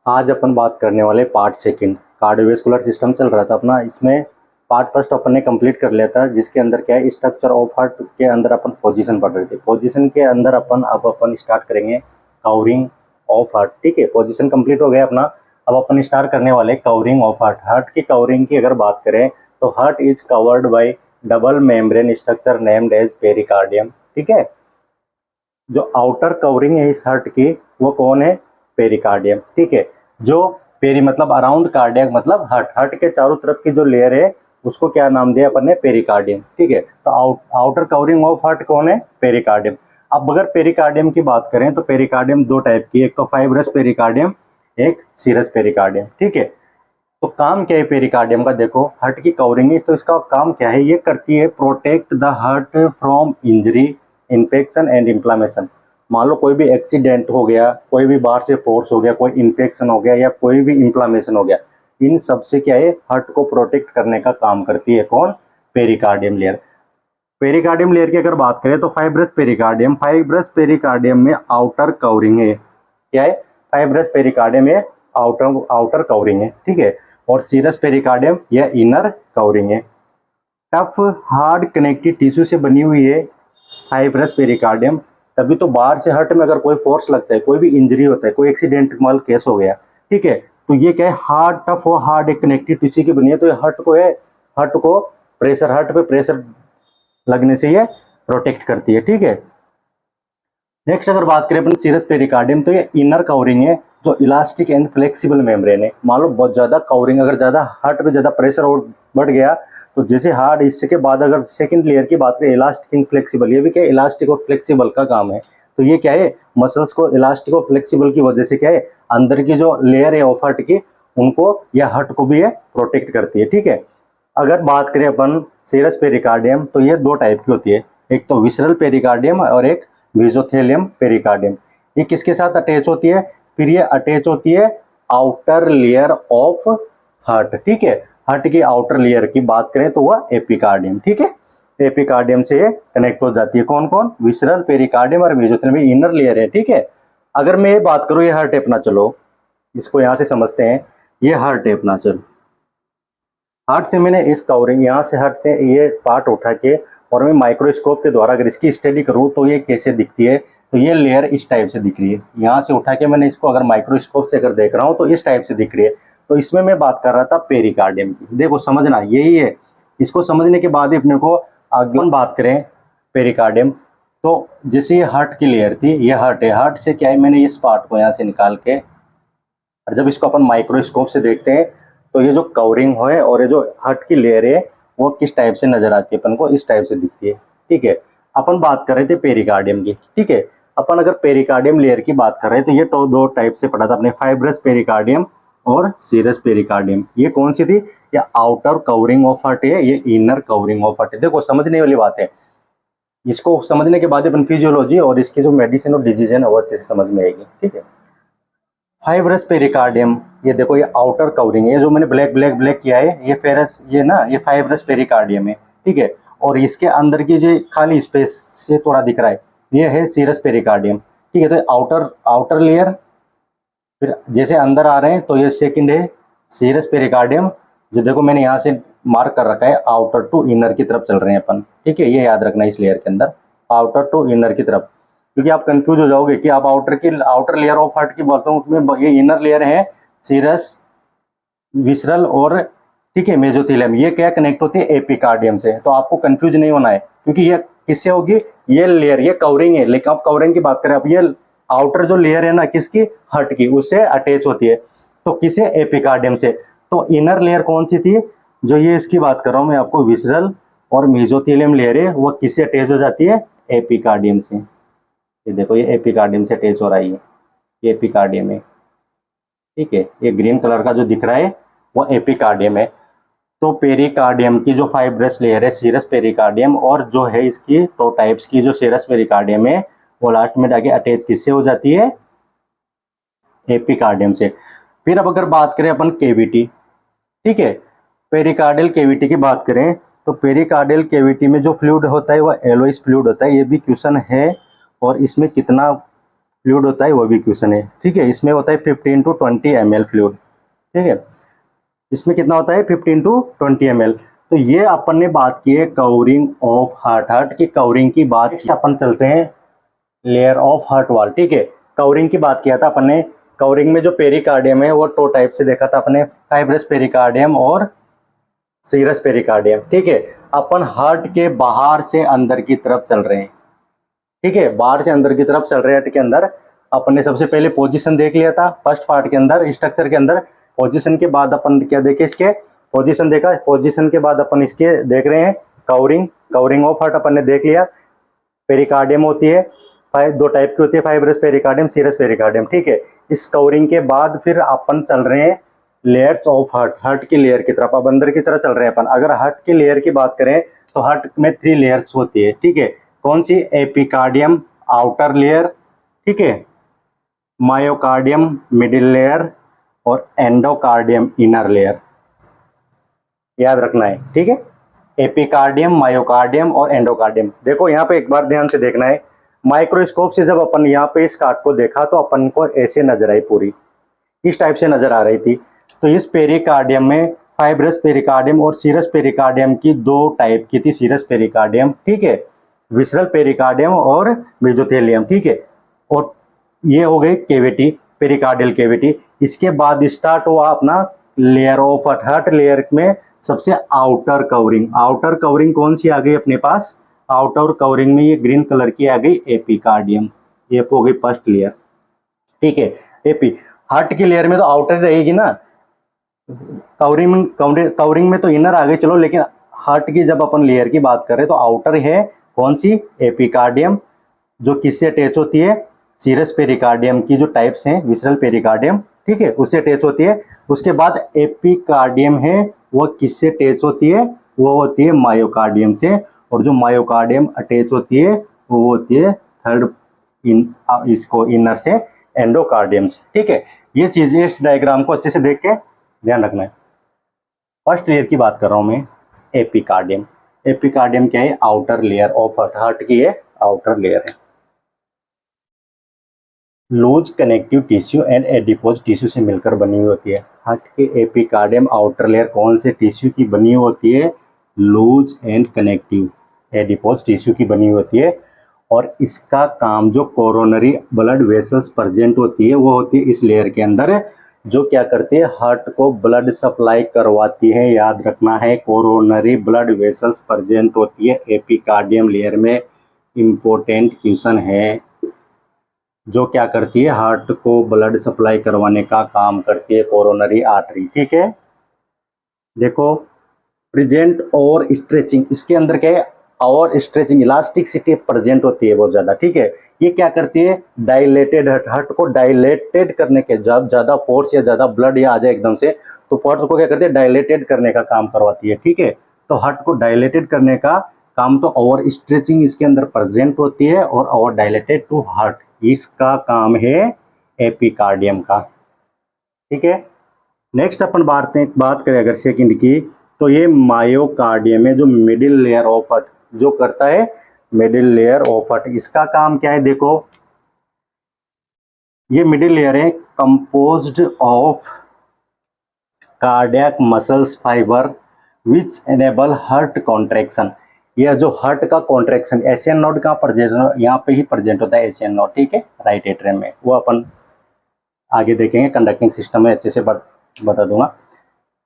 आज अपन बात करने वाले पार्ट सेकंड कार्डियोवैस्कुलर सिस्टम चल रहा था अपना। इसमें पार्ट फर्स्ट अपन ने कंप्लीट कर लिया था, जिसके अंदर क्या है स्ट्रक्चर ऑफ हार्ट के अंदर अपन पोजीशन पढ़ रहे थे। पोजीशन के अंदर अपन स्टार्ट करेंगे कवरिंग ऑफ हार्ट। ठीक है, पोजीशन कंप्लीट हो गया अपना। अब अपन स्टार्ट करने वाले कवरिंग ऑफ हार्ट। हार्ट की कवरिंग की अगर बात करें तो heart is covered by double membrane structure named as pericardium. ठीक है, जो आउटर कवरिंग है इस हार्ट की वो कौन है? पेरिकार्डियम। ठीक है, जो पेरी मतलब अराउंड कार्डियक मतलब हार्ट, हार्ट के चारों तरफ की जो लेयर है उसको क्या नाम दिया अपन ने? पेरिकार्डियम। ठीक है, तो आउटर कवरिंग ऑफ हार्ट कौन है? पेरिकार्डियम। अब अगर पेरिकार्डियम की बात करें तो पेरिकार्डियम दो टाइप की, एक तो फाइब्रस पेरिकार्डियम, एक सीरस पेरिकार्डियम। ठीक है, तो काम क्या है पेरिकार्डियम का? देखो, हार्ट की कवरिंग है तो इसका काम क्या है? ये करती है protect the heart from injury, infection and inflammation. मान लो कोई भी एक्सीडेंट हो गया, कोई भी बाहर से फोर्स हो गया, कोई इन्फेक्शन हो गया या कोई भी इन्फ्लामेशन हो गया, इन सब से क्या है हार्ट को प्रोटेक्ट करने का काम करती है कौन? Pericardium layer. पेरिकार्डियम लेयर की अगर बात करें तो फाइब्रस पेरिकार्डियम, फाइब्रस पेरिकार्डियम में आउटर कवरिंग है। क्या है? फाइब्रस पेरिकार्डियम में आउटर आउटर कवरिंग है। ठीक है, और सीरस पेरिकार्डियम यह इनर कवरिंग है। टफ हार्ड कनेक्टिव टिश्यू से बनी हुई है फाइब्रस पेरिकार्डियम। तभी तो बाहर से हार्ट में अगर कोई फोर्स लगता है, कोई भी इंजरी होता है, कोई एक्सीडेंट माल केस हो गया, ठीक है, तो ये क्या है? हार्ड टफ और हार्ड एक कनेक्टिव टिश्यू की बनी है, तो ये हार्ट को प्रेशर, हार्ट पे प्रेशर लगने से ये प्रोटेक्ट करती है। ठीक है, नेक्स्ट अगर बात करें अपन सीरस पेरिकार्डियम, तो ये इनर कवरिंग है जो इलास्टिक एंड फ्लेक्सिबल मेम्ब्रेन है। मान लो बहुत ज्यादा कवरिंग, अगर ज्यादा हार्ट पे ज्यादा प्रेशर और बढ़ गया तो जैसे हार्ट, इसके बाद अगर सेकंड लेयर की बात करें इलास्टिक एंड फ्लेक्सिबल, ये भी क्या है? इलास्टिक और फ्लेक्सिबल का काम है। तो ये क्या है? मसल्स को इलास्टिक और फ्लेक्सिबल की वजह से क्या है, अंदर की जो लेयर है ऑफ हार्ट की, उनको या हार्ट को भी ये प्रोटेक्ट करती है। ठीक है, अगर बात करें अपन सीरस पेरिकार्डियम तो ये दो टाइप की होती है, एक तो विसरल पेरिकार्डियम और एक मेसोथेलियम पेरिकार्डियम। ये किसके साथ अटैच होती है? फिर ये अटैच होती है आउटर लेयर ऑफ हार्ट। ठीक है, हार्ट की आउटर लेयर की बात करें तो वह एपिकार्डियम। ठीक है, एपिकार्डियम से कनेक्ट हो जाती है। कौन कौन? विसरल पेरिकार्डियम और मेसोथेलियम, इनर लेयर है। ठीक है, अगर मैं ये बात करूं, ये हार्ट है अपना, चलो इसको यहां से समझते हैं। ये हार्ट है अपना, चलो हार्ट से मैंने इस कवरिंग, यहाँ से हार्ट से ये पार्ट उठा के और मैं माइक्रोस्कोप के द्वारा अगर इसकी स्टडी करूँ तो ये कैसे दिखती है? तो ये लेयर इस टाइप से दिख रही है। यहाँ से उठा के मैंने इसको अगर माइक्रोस्कोप से अगर देख रहा हूँ तो इस टाइप से दिख रही है। तो इसमें मैं बात कर रहा था पेरिकार्डियम की। देखो समझना यही है, इसको समझने के बाद ही अपने को आगे बात करें पेरिकार्डियम। तो जैसे ये हार्ट की लेयर थी, ये हार्ट है, हार्ट से क्या है, मैंने इस पार्ट को यहाँ से निकाल के, और जब इसको अपन माइक्रोस्कोप से देखते हैं तो ये जो कवरिंग है और ये जो हार्ट की लेयर है वो किस टाइप से नजर आती है अपन को? इस टाइप से दिखती है। ठीक है, अपन बात कर रहे थे पेरिकार्डियम की। ठीक है, अपन अगर पेरिकार्डियम लेयर की बात कर रहे हैं तो ये तो दो टाइप से पढ़ा था अपने, फाइब्रस पेरिकार्डियम और सीरस पेरिकार्डियम। ये कौन सी थी? ये आउटर कवरिंग ऑफ हार्ट है, ये इनर कवरिंग ऑफ हार्ट है। देखो समझने वाली बात है, इसको समझने के बाद अपन फिजियोलॉजी और इसकी जो मेडिसिन और डिजीज है ना वो अच्छे से समझ में आएगी। ठीक है, फाइब्रस पेरिकार्डियम, ये देखो ये आउटर कवरिंग है, जो मैंने ब्लैक ब्लैक ब्लैक किया है, ये फेरस, ये ना ये फाइब्रस पेरिकार्डियम है। ठीक है, और इसके अंदर की जो खाली स्पेस से थोड़ा दिख रहा है ये है सीरस पेरिकार्डियम। ठीक है, तो आउटर आउटर लेयर, फिर जैसे अंदर आ रहे हैं तो ये सेकंड है सीरस पेरिकार्डियम, जो देखो मैंने यहाँ से मार्क कर रखा है, आउटर टू इनर की तरफ चल रहे हैं अपन। ठीक है, ये याद रखना इस लेयर के अंदर, आउटर टू इनर की तरफ, क्योंकि आप कंफ्यूज हो जाओगे कि आप आउटर लेयर ऑफ हार्ट की बात हूँ, उसमें ये इनर लेयर है सीरस, विसरल और ठीक है मेसोथेलियम, ये क्या कनेक्ट होती है? एपिकार्डियम से। तो आपको कंफ्यूज नहीं होना है, क्योंकि ये किससे होगी? ये लेयर, ये कवरिंग है, लेकिन आप कवरिंग की बात करें, आप ये आउटर जो लेयर है ना किसकी? हार्ट की, उससे अटैच होती है। तो किसे? एपिकार्डियम से। तो इनर लेयर कौन सी थी? जो ये इसकी बात कर रहा हूँ मैं आपको, विसरल और मेसोथेलियम लेयर है, वो किससे अटैच हो जाती है? एपिकार्डियम से। ये देखो ये एपिकार्डियम से अटैच हो रहा है, ये एपिकार्डियम है। ठीक है, ये ग्रीन कलर का जो दिख रहा है वो एपिकार्डियम है। तो पेरिकार्डियम की जो फाइब्रस लेयर है सीरस पेरिकार्डियम, और जो है इसकी दो टाइप्स की जो सीरस पेरिकार्डियम है, वो लास्ट में जाके अटैच किससे हो जाती है? एपिकार्डियम से। फिर अब अगर बात करें अपन केविटी, ठीक है, पेरिकार्डियल केविटी की बात करें तो पेरिकार्डियल केविटी में जो फ्लूइड होता है वो एलोइस फ्लूइड होता है। ये भी क्वेश्चन है, और इसमें कितना फ्लूइड होता है वो भी क्वेश्चन है, ठीक है। इसमें होता है 15 to 20 ml फ्लूइड, ठीक है। इसमें कितना होता है 15 to 20 ml। तो ये अपन ने बात की है कवरिंग ऑफ हार्ट, हार्ट की कवरिंग की बात। नेक्स्ट अपन चलते हैं लेयर ऑफ हार्ट वॉल, ठीक है। कवरिंग की बात किया था अपन ने। कवरिंग में जो पेरिकार्डियम है वो 2 टाइप से देखा था अपने, फाइब्रस पेरिकार्डियम और सीरस पेरिकार्डियम, ठीक है। अपन हार्ट के बाहर से अंदर की तरफ चल रहे हैं, ठीक है। बाहर से अंदर की तरफ चल रहे हैं हार्ट के अंदर। अपन ने सबसे पहले पोजीशन देख लिया था फर्स्ट पार्ट के अंदर, स्ट्रक्चर के अंदर। पोजीशन के बाद अपन क्या देखे, इसके पोजीशन देखा। पोजीशन के बाद अपन इसके देख रहे हैं कवरिंग, कवरिंग ऑफ हार्ट अपन ने देख लिया। पेरिकार्डियम होती है, 2 टाइप की होती है, फाइब्रस पेरिकार्डियम, सीरस पेरिकार्डियम, ठीक है। इस कवरिंग के बाद फिर अपन चल रहे हैं लेयर्स ऑफ हार्ट, हार्ट की लेयर की तरफ। अब अंदर की तरफ चल रहे हैं अपन। अगर हार्ट की लेयर की बात करें तो हार्ट में 3 लेयर्स होती है, ठीक है। कौन सी? एपिकार्डियम आउटर लेयर, ठीक है, मायोकार्डियम मिडिल लेयर और एंडोकार्डियम इनर लेयर, याद रखना है, ठीक है। एपिकार्डियम, मायोकार्डियम और एंडोकार्डियम। देखो यहाँ पे एक बार ध्यान से देखना है। माइक्रोस्कोप से जब अपन यहाँ पे इस कार्ड को देखा तो अपन को ऐसे नजर आई, पूरी इस टाइप से नजर आ रही थी। तो इस पेरिकार्डियम में फाइब्रस पेरिकार्डियम और सीरस पेरिकार्डियम की 2 टाइप की थी। सीरस पेरिकार्डियम, ठीक है, विसरल पेरिकार्डियम और मेसोथेलियम, ठीक है। और ये हो गई केविटी, पेरिकार्डियल केविटी। इसके बाद स्टार्ट हुआ अपना लेयर ऑफ हार्ट। लेयर में सबसे आउटर कवरिंग, आउटर कवरिंग कौन सी आ गई अपने पास? आउटर कवरिंग में ये ग्रीन कलर की आ गई एपिकार्डियम, ये हो गई फर्स्ट लेयर, ठीक है। एपी हार्ट की लेयर में तो आउटर रहेगी ना, कवरिंग में तो इनर आ गई, चलो। लेकिन हार्ट की जब अपन लेयर की बात करें तो आउटर है कौन सी? एपिकार्डियम, जो किससे अटैच होती है? सीरस पेरिकार्डियम की जो टाइप्स हैं, विसरल पेरिकार्डियम, ठीक है, उससे अटैच होती है। उसके बाद एपिकार्डियम है, वो किससे अटैच होती है? वो होती है मायोकार्डियम से। और जो मायोकार्डियम अटैच होती है वो होती है थर्ड इसको इनर से, एंडोकार्डियम से, ठीक है। ये चीजें इस डायग्राम को अच्छे से देख के ध्यान रखना है। फर्स्ट लेयर की बात कर रहा हूं मैं, एपिकार्डियम। एपिकार्डियम क्या है? आउटर लेयर ऑफ हार्ट की है, आउटर लेयर है। Loose connective tissue and adipose tissue से मिलकर बनी हुई होती है। हार्ट के एपिकार्डियम आउटर लेयर कौन से टिश्यू की बनी होती है? Loose and connective adipose tissue की बनी होती है। और इसका काम, जो कोरोनरी ब्लड वेसल्स प्रेजेंट होती है वो होती है इस लेयर के अंदर, जो क्या करती है? हार्ट को ब्लड सप्लाई करवाती है। याद रखना है, कोरोनरी ब्लड वेसल्स प्रेजेंट होती है एपिकार्डियम लेयर में। इंपॉर्टेंट क्वेश्चन है, जो क्या करती है? हार्ट को ब्लड सप्लाई करवाने का काम करती है कोरोनरी आर्टरी, ठीक है। देखो प्रेजेंट और स्ट्रेचिंग, इसके अंदर क्या है? और स्ट्रेचिंग, इलास्टिसिटी प्रेजेंट होती है बहुत ज्यादा, ठीक है। ये क्या करती है? डायलेटेड हार्ट को डायलेटेड करने के, जब ज्यादा फोर्स या ज्यादा ब्लड या आ जाए एकदम से, तो फोर्स को क्या करती है? डायलेटेड करने का काम करवाती है, ठीक है। तो हार्ट को डायलेटेड करने का काम, तो ओवर स्ट्रेचिंग इसके अंदर प्रेजेंट होती है और ओवर डायलेटेड टू हार्ट, इसका काम है एपिकार्डियम का, ठीक है। नेक्स्ट अपन बात करें अगर सेकंड की, तो ये मायोकार्डियम है, जो मिडिल लेयर ऑफ हार्ट जो करता है, मिडिल लेयर ऑफ हार्ट। इसका काम क्या है? देखो ये मिडिल लेयर है composed of cardiac muscles fibre which enable heart contraction. यह जो हार्ट का कॉन्ट्रैक्शन, एशियन नोड का प्रेजेंट यहाँ पे ही प्रेजेंट होता है, एशियन नोड, ठीक है, राइट एट्रियम में। वो अपन आगे देखेंगे, कंडक्टिंग सिस्टम में अच्छे से बता दूंगा,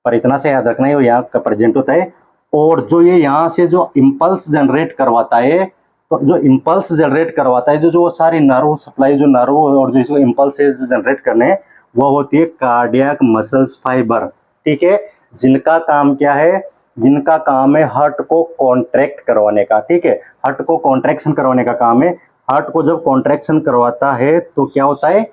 पर इतना से याद रखना है वो यहाँ का प्रेजेंट होता है। और जो ये यहाँ से जो इम्पल्स जनरेट करवाता है, तो जो इम्पल्स जनरेट करवाता है, जो सारी नर्व सप्लाई, जो नर्व और जो इम्पल्स जनरेट करने, वो होती है कार्डियक मसल्स फाइबर, ठीक है। जिनका काम क्या है? जिनका काम है हार्ट को कॉन्ट्रैक्ट करवाने का, ठीक है, हार्ट को कॉन्ट्रैक्शन करवाने का काम है। हार्ट को जब कॉन्ट्रैक्शन करवाता है तो क्या होता है?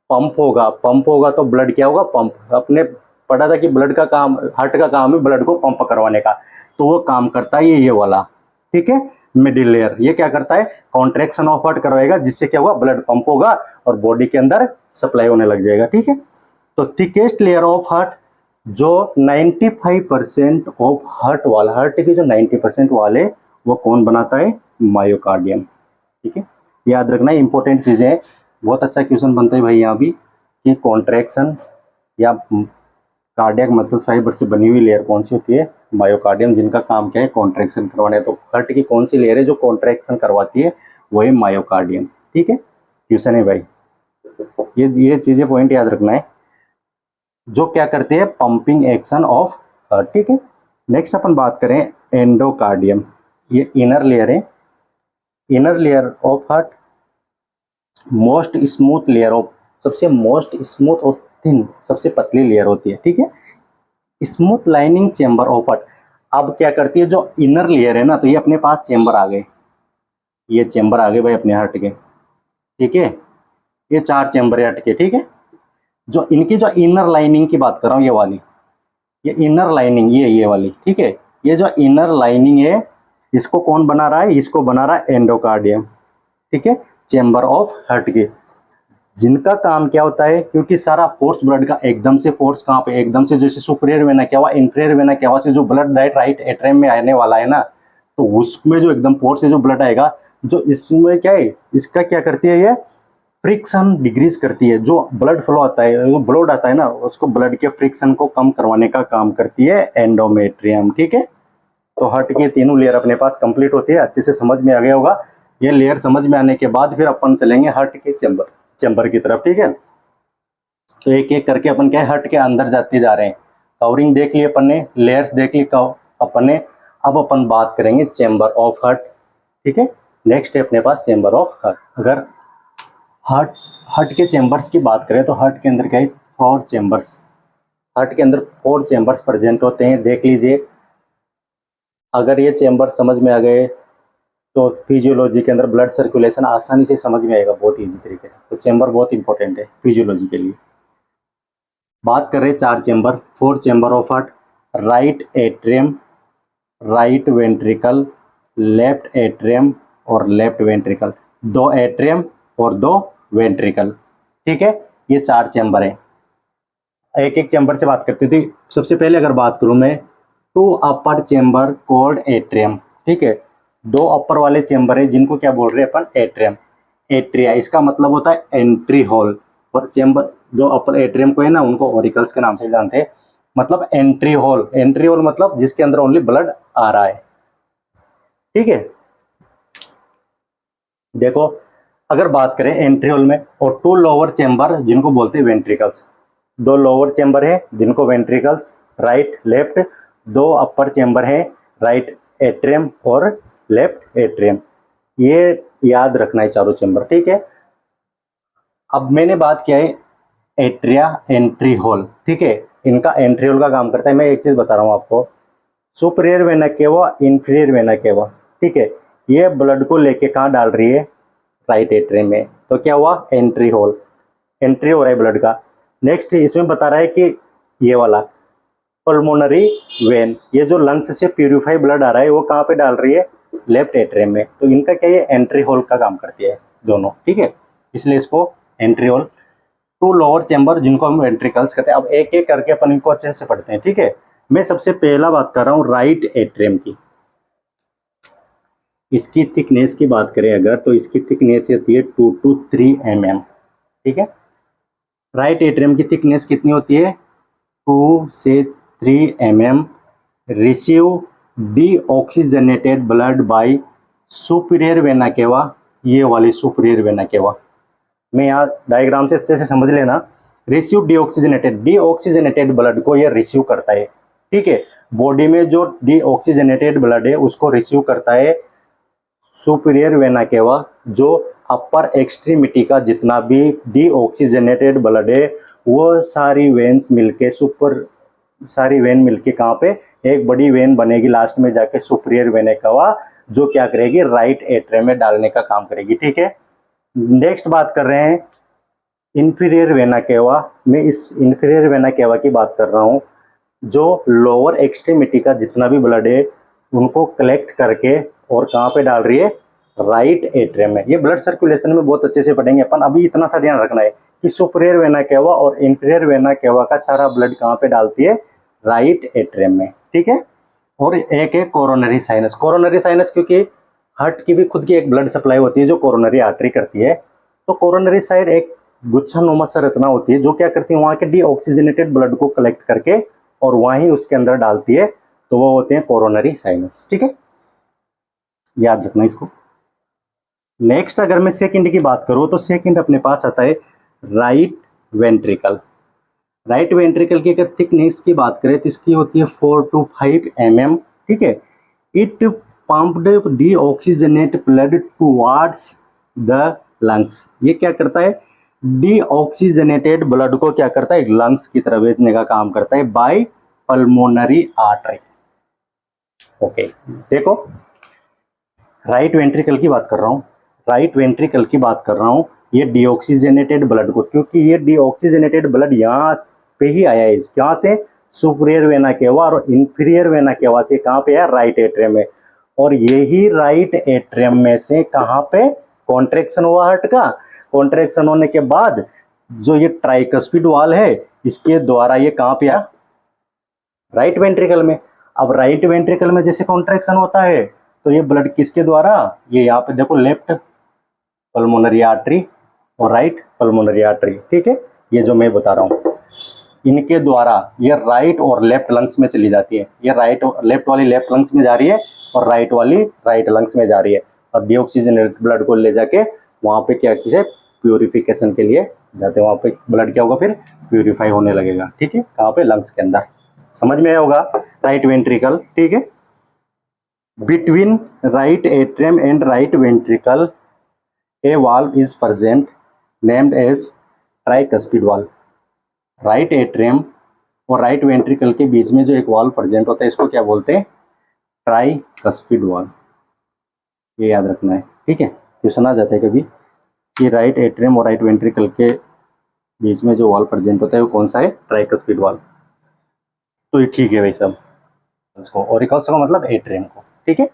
पंप होगा, पंप होगा तो ब्लड क्या होगा? पंप। अपने पढ़ा था कि ब्लड का काम, हार्ट का काम है ब्लड को पंप करवाने का, तो वो काम करता है ये वाला, ठीक है, मिडिल लेयर। ये क्या करता है? कॉन्ट्रैक्शन ऑफ हार्ट करवाएगा, जिससे क्या होगा? ब्लड पंप होगा और बॉडी के अंदर सप्लाई होने लग जाएगा, ठीक है। तो थिकेस्ट लेयर ऑफ हार्ट, जो 95% ऑफ हार्ट वाला, हार्ट के जो 90% वाले, वो कौन बनाता है? मायोकार्डियम, ठीक है। याद रखना इंपॉर्टेंट चीजें हैं। बहुत अच्छा क्वेश्चन बनता है भाई यहाँ भी कि कॉन्ट्रैक्शन या कार्डियक मसल्स फाइबर से बनी हुई लेयर कौन सी होती है, मायोकार्डियम, जिनका काम क्या है कॉन्ट्रैक्शन करवाना है। तो हार्ट की कौन सी लेयर है जो कॉन्ट्रैक्शन करवाती है, वो है मायोकार्डियम। ठीक है, क्वेश्चन है भाई, ये चीजें पॉइंट याद रखना है, जो क्या करते हैं पंपिंग एक्शन ऑफ हार्ट। ठीक है, नेक्स्ट अपन बात करें एंडोकार्डियम, ये इनर लेयर है, inner layer of heart, most smooth layer of, सबसे मोस्ट स्मूथ और थिन, सबसे पतली लेयर होती है। ठीक है, smooth lining chamber of heart. अब क्या करती है, जो इनर लेयर है ना, तो ये अपने पास चेंबर आ गए, ये चेंबर आ गए भाई अपने हार्ट के। ठीक है, ये 4 चेंबर है हार्ट के। ठीक है, जो इनकी जो इनर लाइनिंग की बात कर रहा हूँ, ये वाली, ये इनर लाइनिंग, ये वाली। ठीक है, ये जो इनर लाइनिंग है, इसको कौन बना रहा है, इसको बना रहा है एंडोकार्डियम। ठीक है, चेंबर ऑफ हार्ट के, जिनका काम क्या होता है, क्योंकि सारा फोर्स ब्लड का एकदम से फोर्स कहाँ पे, एकदम से जैसे superior vena cava, inferior vena cava से जो ब्लड डायरेक्ट राइट एट्रियम में आने वाला है ना, तो उसमें जो एकदम फोर्स से जो ब्लड आएगा, जो इसमें क्या है, इसका क्या करती है, ये फ्रिक्शन डिक्रीज करती है। जो ब्लड फ्लो आता है, वो ब्लड आता है ना, उसको ब्लड के फ्रिक्शन को कम करवाने का काम करती है एंडोमेट्रियम। ठीक है, तो हार्ट की तीनों लेयर अपने पास कंप्लीट होती है, अच्छे से समझ में आ गया होगा। ये लेयर समझ में आने के बाद फिर अपन चलेंगे हार्ट के चेंबर की तरफ। ठीक है, तो एक एक करके अपन क्या है, हार्ट के अंदर जाते जा रहे हैं। कवरिंग देख ली अपन ने, लेयर्स देख ली अपन ने, अब अपन बात करेंगे चेंबर ऑफ हार्ट। ठीक है, नेक्स्ट है अपने पास चेंबर ऑफ हार्ट। अगर हार्ट के चेंबर्स की बात करें तो हार्ट के अंदर क्या है, 4 चेंबर्स, हार्ट के अंदर 4 चेंबर्स प्रेजेंट होते हैं, देख लीजिए। अगर ये चेंबर समझ में आ गए तो फिजियोलॉजी के अंदर ब्लड सर्कुलेशन आसानी से समझ में आएगा, बहुत इजी तरीके से। तो चेंबर बहुत इंपॉर्टेंट है फिजियोलॉजी के लिए। बात कर रहे हैं 4 chamber, 4 chamber of heart, right atrium, right ventricle, left atrium और लेफ्ट वेंट्रिकल, 2 एट्रियम और 2 वेंट्रिकल। ठीक है, ये 4 चेंबर है। एक एक चेंबर से बात करते थे। सबसे पहले अगर बात करूं मैं, 2 अपर चेंबर कॉल्ड एट्रियम। ठीक है, 2 अपर वाले चेंबर है जिनको क्या बोल रहे हैं अपन, एट्रियम, एट्रिया, इसका मतलब होता है एंट्री हॉल। और चेंबर जो अपर एट्रियम को है ना, उनको ऑरिकल्स के नाम से जानते हैं, मतलब एंट्री हॉल। एंट्री हॉल मतलब जिसके अंदर ओनली ब्लड आ रहा है। ठीक है, देखो अगर बात करें एंट्री हॉल में, और 2 लोअर चेंबर जिनको बोलते हैं वेंट्रिकल्स, 2 लोअर चेंबर है जिनको वेंट्रिकल्स, राइट लेफ्ट, 2 अपर चेंबर है, राइट एट्रियम और लेफ्ट एट्रियम। ये याद रखना है चारों चेंबर। ठीक है, अब मैंने बात किया है एट्रिया एंट्री हॉल। ठीक है, इनका एंट्री हॉल का काम करता है। मैं एक चीज बता रहा हूँ आपको, superior vena cava, inferior vena cava. ठीक है, ये ब्लड को लेके कहाँ डाल रही है, राइट एट्रियम में, तो क्या हुआ, एंट्री हॉल, एंट्री हो रहा है ब्लड का। नेक्स्ट इसमें बता रहा है कि ये वाला पल्मोनरी वेन, ये जो लंग्स से प्यूरिफाई ब्लड आ रहा है, वो कहाँ पे डाल रही है, लेफ्ट एट्रियम में। तो इनका क्या, ये एंट्री हॉल का काम करती है दोनों। ठीक है, इसलिए इसको एंट्री हॉल। 2 लोअर चेंबर जिनको हम वेंट्रिकल्स कहते हैं। अब एक एक करके अपन इनको अच्छे से पढ़ते हैं। ठीक है, मैं सबसे पहला बात कर रहा हूँ राइट एट्रियम की। इसकी थिकनेस की बात करें अगर, तो इसकी थिकनेस होती है 2 to 3 mm। ठीक है, राइट एट्रियम की थिकनेस कितनी होती है, 2 से 3 mm। Receive deoxygenated blood by superior vena cava, ये वाली सुपीरियर वेना केवा। मैं यहाँ डायग्राम से अच्छे से समझ लेना। रिसीव डीऑक्सीजनेटेड ब्लड को ये रिसीव करता है। ठीक है, बॉडी में जो डीऑक्सीजनेटेड ब्लड है उसको रिसीव करता है सुपीरियर वेना केवा। जो अपर एक्सट्रीमिटी का जितना भी डीऑक्सीजनेटेड ब्लड है, वो सारी वेन्स मिलके सारी वेन मिलके कहाँ पे, एक बड़ी वेन बनेगी लास्ट में जाके सुपीरियर वेना केवा, जो क्या करेगी, राइट एट्रियम में डालने का काम करेगी। ठीक है, नेक्स्ट बात कर रहे हैं इंफीरियर वेना केवा। मैं इस इंफीरियर वेना केवा की बात कर रहा हूँ, जो लोअर एक्सट्रीमिटी का जितना भी ब्लड है उनको कलेक्ट करके और कहाँ पे डाल रही है, राइट एट्रियम में। ये ब्लड सर्कुलेशन में बहुत अच्छे से पढ़ेंगे अपन। अभी इतना सा ध्यान रखना है कि सुपीरियर वेना केवा और इंफीरियर वेना केवा का सारा ब्लड कहाँ पे डालती है, राइट एट्रियम में। ठीक है, और एक है कोरोनरी साइनस। कोरोनरी साइनस क्योंकि हार्ट की भी खुद की एक ब्लड सप्लाई होती है जो कोरोनरी आर्टरी करती है। तो कोरोनरी साइड एक गुच्छानुमा संरचना होती है जो क्या करती है, वहां के डीऑक्सीजनेटेड ब्लड को कलेक्ट करके और वहीं उसके अंदर डालती है, तो वो होते हैं कोरोनरी साइनस। ठीक है, याद रखना इसको। नेक्स्ट अगर मैं सेकंड की बात करूं तो सेकंड अपने पास आता है राइट वेंट्रिकल। राइट वेंट्रिकल की अगर थिकनेस की बात करें तो इसकी होती है 4 to 5 mm। ठीक है, it pumped deoxygenate blood towards the lungs. ये क्या करता है, डीऑक्सीजनेटेड ब्लड को क्या करता है, लंग्स की तरफ भेजने का काम करता है बाय पल्मोनरी आर्टरी। ओके, देखो राइट वेंट्रिकल की बात कर रहा हूँ, राइट वेंट्रिकल की बात कर रहा हूँ, ये डीऑक्सीजनेटेड ब्लड को, क्योंकि ये डीऑक्सीजनेटेड ब्लड यहाँ पे ही आया है, यहाँ से सुपीरियर वेना केवा और इंफीरियर वेना केवा से कहाँ पे है, राइट एट्रियम में। और यही राइट एट्रियम में से कहाँ पे कॉन्ट्रैक्शन हुआ हार्ट का, कॉन्ट्रैक्शन होने के बाद जो ये ट्राइकस्पिड वाल है इसके द्वारा ये कहाँ पे आया, राइट वेंट्रिकल में। अब राइट वेंट्रिकल में जैसे कॉन्ट्रैक्शन होता है तो ये ब्लड किसके द्वारा, ये यहाँ पे देखो लेफ्ट पल्मोनरी आर्टरी और राइट पल्मोनरी आर्टरी। ठीक है, ये जो मैं बता रहा हूँ इनके द्वारा ये राइट और लेफ्ट लंग्स में चली जाती है। ये राइट लेफ्ट वाली लेफ्ट लंग्स में जा रही है और राइट वाली राइट लंग्स में जा रही है। और डीऑक्सीजनेटेड ब्लड को ले जाके वहाँ पे क्या किसे प्यूरिफिकेशन के लिए जाते हैं, वहाँ पे ब्लड क्या होगा फिर प्यूरिफाई होने लगेगा। ठीक है, कहाँ पे, लंग्स के अंदर। समझ में आया होगा राइट वेंट्रिकल। ठीक है, between right atrium and right ventricle a valve is present named as tricuspid valve. Right atrium और राइट वेंट्रिकल के बीच में जो एक वाल्व प्रेजेंट होता है इसको क्या बोलते हैं, ट्राइकस्पिड वाल्व। ये याद रखना है। ठीक है, क्वेश्चन आ जाता है कभी कि राइट एट्रियम और राइट वेंट्रिकल के बीच में जो वाल्व प्रेजेंट होता है वो कौन सा है, ट्राइकस्पिड वाल्व। तो ये ठीक है भाई सब इसको, ओरिकल्स का मतलब एट्रियम को। ठीक है,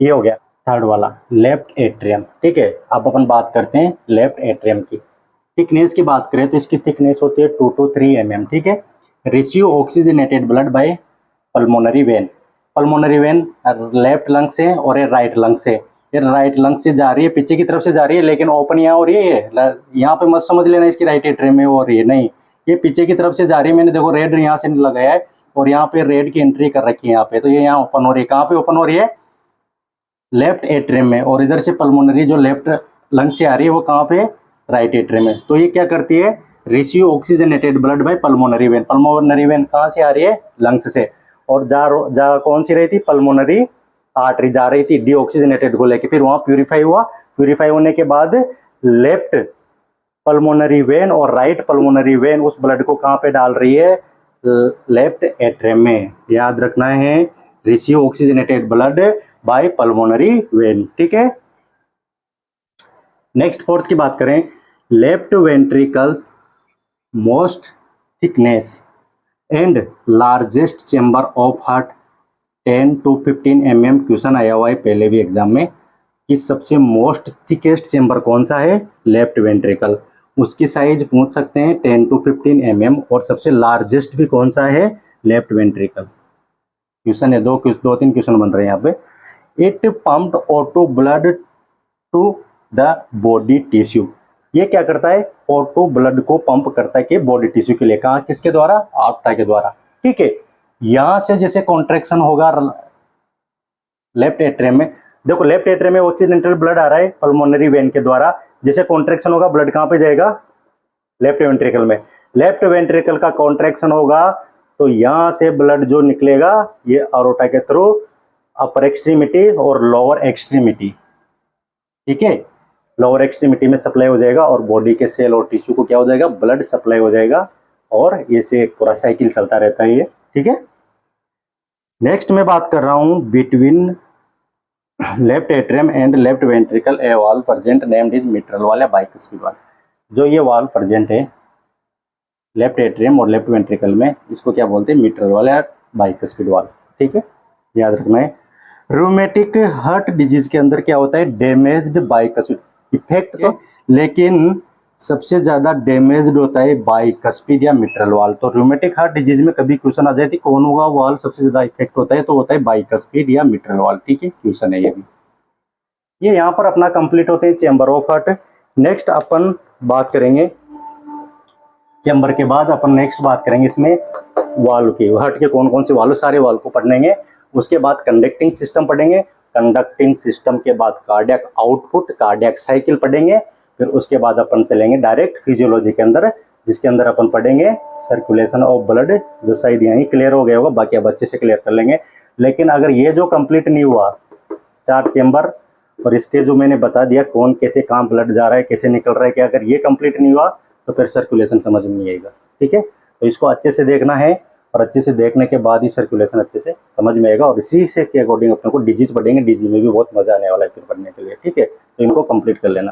ये हो गया थर्ड वाला लेफ्ट एट्रियम। ठीक है, अब अपन बात करते हैं लेफ्ट एट्रियम की। थिकनेस की बात करें तो इसकी थिकनेस होती है 2 to 3 mm। ठीक है, receive oxygenated blood bye pulmonary vein. Pulmonary vein left lung से और ये राइट लंग से, ये राइट लंग से जा रही है, पीछे की तरफ से जा रही है, लेकिन ओपन यहाँ हो रही है, यहाँ पे मत समझ लेना इसकी राइट एट्रियम में हो रही है, नहीं, ये पीछे की तरफ से जा रही है। मैंने देखो रेड यहाँ से लगाया है और यहाँ पे रेड की एंट्री कर रखी है यहाँ पे, तो ये यहाँ ओपन हो रही है। कहाँ पे ओपन हो रही है, लेफ्ट एट्रियम में। और इधर से पल्मोनरी जो लेफ्ट लंग से आ रही है वो कहाँ पे, राइट एट्रियम में। तो ये क्या करती है, receive oxygenated blood bye pulmonary vein. Pulmonary vein कहाँ से आ रही है, लंग्स से, और जा कौन सी रही थी, पल्मोनरी आर्टरी जा रही थी डीऑक्सीजनेटेड को लेके। फिर वहाँ प्यूरिफाई हुआ, प्यूरिफाई होने के बाद लेफ्ट पल्मोनरी वेन और राइट पल्मोनरी वेन उस ब्लड को कहाँ पे डाल रही है, लेफ्ट एट्रियम में। याद रखना है, receive oxygenated blood bye pulmonary vein. ठीक है, नेक्स्ट फोर्थ की बात करें, left ventricles most thickness and largest chamber of heart 10 to 15 mm। Question आया हुआ है पहले भी एग्जाम में कि सबसे मोस्ट थिकेस्ट चेंबर कौन सा है, लेफ्ट वेंट्रिकल। उसकी साइज पूछ सकते हैं 10 to 15 mm। और सबसे लार्जेस्ट भी कौन सा है, लेफ्ट वेंट्रिकल। क्वेश्चन है, दो तीन क्वेश्चन बन रहे हैं यहाँ पे। It pumped out blood to the body tissue. ये क्या करता है, ऑटो ब्लड को पंप करता है कि बॉडी टिश्यू के लिए, कहाँ, किसके द्वारा, आर्टरी के द्वारा। ठीक है, यहां से जैसे कॉन्ट्रैक्शन होगा लेफ्ट एट्रियम में, देखो लेफ्ट एट्रियम में ऑक्सीजनेटेड ब्लड आ रहा है पल्मोनरी वेन के द्वारा, जैसे कॉन्ट्रैक्शन होगा ब्लड कहां पे जाएगा, लेफ्ट वेंट्रिकल में। लेफ्ट वेंट्रिकल का कॉन्ट्रैक्शन होगा तो यहां से ब्लड जो निकलेगा ये अरोटा के थ्रू अपर एक्सट्रीमिटी और लोअर एक्सट्रीमिटी। ठीक है, लोअर एक्सट्रीमिटी में सप्लाई हो जाएगा और बॉडी के सेल और टिश्यू को क्या हो जाएगा, ब्लड सप्लाई हो जाएगा, और ये से पूरा साइकिल चलता रहता है ये। ठीक है, नेक्स्ट मैं बात कर रहा हूं between left atrium and left ventricle a valve present named is mitral वाल या बाइकस्पिड वाल्व। जो ये वाल्व प्रेजेंट है लेफ्ट एट्रियम और लेफ्ट वेंट्रिकल में, इसको क्या बोलते हैं, मिट्रल वाल या बाइकस्पिड वाल्व। ठीक है, याद रखना है। रूमेटिक हार्ट डिजीज के अंदर क्या होता है, डैमेज्ड बाइकस्पिड इफेक्ट तो, लेकिन सबसे ज्यादा डैमेज्ड होता है बाइकस्पिड या मिट्रल वाल्व। तो रूमेटिक हार्ट डिजीज में कभी क्वेश्चन आ जाए थी कौन होगा वाल्व सबसे ज्यादा इफेक्ट होता है, तो होता है बाइकस्पिड या मिट्रल वाल्व। ठीक है, क्वेश्चन है ये भी। ये यहाँ पर अपना कंप्लीट होते हैं चेंबर ऑफ हार्ट। नेक्स्ट अपन बात करेंगे चैम्बर के बाद अपन नेक्स्ट बात करेंगे इसमें वाल्व की, हार्ट के कौन कौन से वाल्व, सारे वाल्व को पढ़ेंगे। उसके बाद कंडक्टिंग सिस्टम पढ़ेंगे, कंडक्टिंग सिस्टम के बाद कार्डियक आउटपुट, कार्डियक साइकिल पढ़ेंगे। फिर उसके बाद अपन चलेंगे डायरेक्ट फिजियोलॉजी के अंदर, जिसके अंदर अपन पढ़ेंगे सर्कुलेशन ऑफ ब्लड, जो शायद यहीं क्लियर हो गया होगा, बाकी अब अच्छे से क्लियर कर लेंगे। लेकिन अगर ये जो कंप्लीट नहीं हुआ 4 चेम्बर और इसके जो मैंने बता दिया कौन कैसे कहाँ ब्लड जा रहा है, कैसे निकल रहा है, कि अगर ये कंप्लीट नहीं हुआ तो फिर सर्कुलेशन समझ में नहीं आएगा। ठीक है, तो इसको अच्छे से देखना है और अच्छे से देखने के बाद ही सर्कुलेशन अच्छे से समझ में आएगा। और इसी से के अकॉर्डिंग अपने को डिजीज पढ़ेंगे, डिजीज में भी बहुत मजा आने वाला है फिर पढ़ने के लिए। ठीक है, तो इनको कंप्लीट कर लेना।